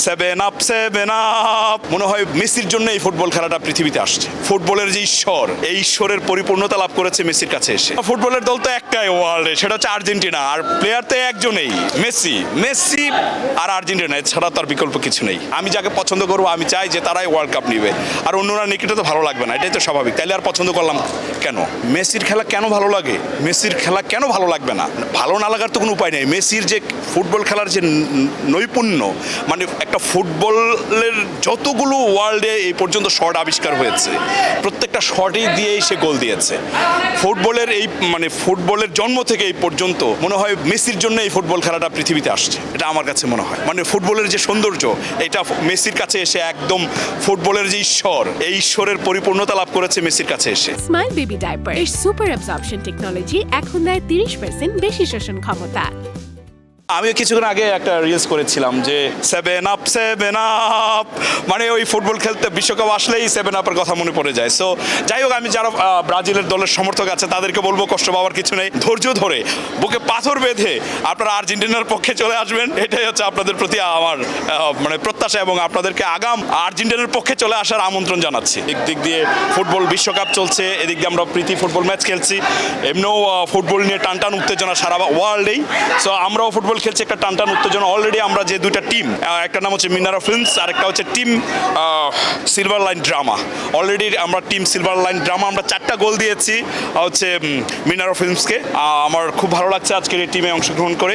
Seven up seven up. মনে হয় মেসির জন্য এই ফুটবল খেলাটা পৃথিবীতে আসছে। ফুটবলের যে ঈশ্বর, এই ঈশ্বরের পরিপূর্ণতা লাভ করেছে মেসির কাছে এসে। ফুটবলের দল তো একটাই ওয়ার্ল্ডে, সেটা হচ্ছে আর্জেন্টিনা, আর প্লেয়ার তো একজনেই, মেসি। মেসি আর আর্জেন্টিনা, এছাড়া তার বিকল্প কিছু নেই। আমি যাকে পছন্দ করবো, আমি চাই যে তারাই ওয়ার্ল্ড কাপ নিবে, আর অন্যরা নিকটে তো ভালো লাগবে না, এটাই তো স্বাভাবিক। তাইলে আর পছন্দ করলাম কেন? মেসির খেলা কেন ভালো লাগে? মেসির খেলা কেন ভালো লাগবে না? ভালো না লাগার তো কোনো উপায় নেই। মেসির যে ফুটবল খেলার যে নৈপুণ্য, মানে একটা ফুটবলের যতগুলো ওয়ার্ল্ডে এই পর্যন্ত শট আবিষ্কার হয়েছে, প্রত্যেকটা শটই দিয়েই সে গোল দিয়েছে। ফুটবলের এই মানে ফুটবলের জন্ম থেকে এই পর্যন্ত মনে হয় মেসির জন্য এই ফুটবল খেলাটা পৃথিবীতে আসছে, এটা আমার কাছে মনে হয়। মানে ফুটবলের যে সৌন্দর্য, এটা মেসির কাছে এসে একদম, ফুটবলের যে ঈশ্বর, এই ঈশ্বরের পরিপূর্ণতা লাভ করেছে মেসির কাছে এসে। স্মাইল বেবি ডাইপার এর সুপার অ্যাবজর্পশন টেকনোলজি এখন দেয় 30% বেশি শোষণ ক্ষমতা। আমিও কিছুক্ষণ আগে একটা রিলস করেছিলাম যে সেভেন আপ সেভেন আপ, মানে ওই ফুটবল খেলতে বিশ্বকাপ আসলেই সেভেন আপের কথা মনে পড়ে যায়। সো যাই হোক, আমি যারা ব্রাজিলের দলের সমর্থক আছে তাদেরকে বলবো কষ্ট পাওয়ার কিছু নেই, ধৈর্য ধরে বুকে পাথর বেঁধে আপনারা আর্জেন্টিনার পক্ষে চলে আসবেন, এটাই হচ্ছে আপনাদের প্রতি আমার মানে প্রত্যাশা, এবং আপনাদেরকে আগাম আর্জেন্টিনার পক্ষে চলে আসার আমন্ত্রণ জানাচ্ছি। দিক দিয়ে ফুটবল বিশ্বকাপ চলছে, এদিক দিয়ে আমরা প্রীতি ফুটবল ম্যাচ খেলছি, এমনিও ফুটবল নিয়ে টানটান উত্তেজনা সারা ওয়ার্ল্ডেই। সো আমরাও ফুটবল খেলছি একটা টানটান উত্তেজনা। অলরেডি আমরা যে দুইটা টিম, একটা নাম হচ্ছে মিনারা ফিল্মস আর একটা হচ্ছে team silver line drama, already আমরা টিম সিলভার লাইন ড্রামা আমরা 4টা গোল দিয়েছি হচ্ছে মিনারা ফিল্মসকে। আমার খুব ভালো লাগছে আজকের এই টিমে অংশগ্রহণ করে।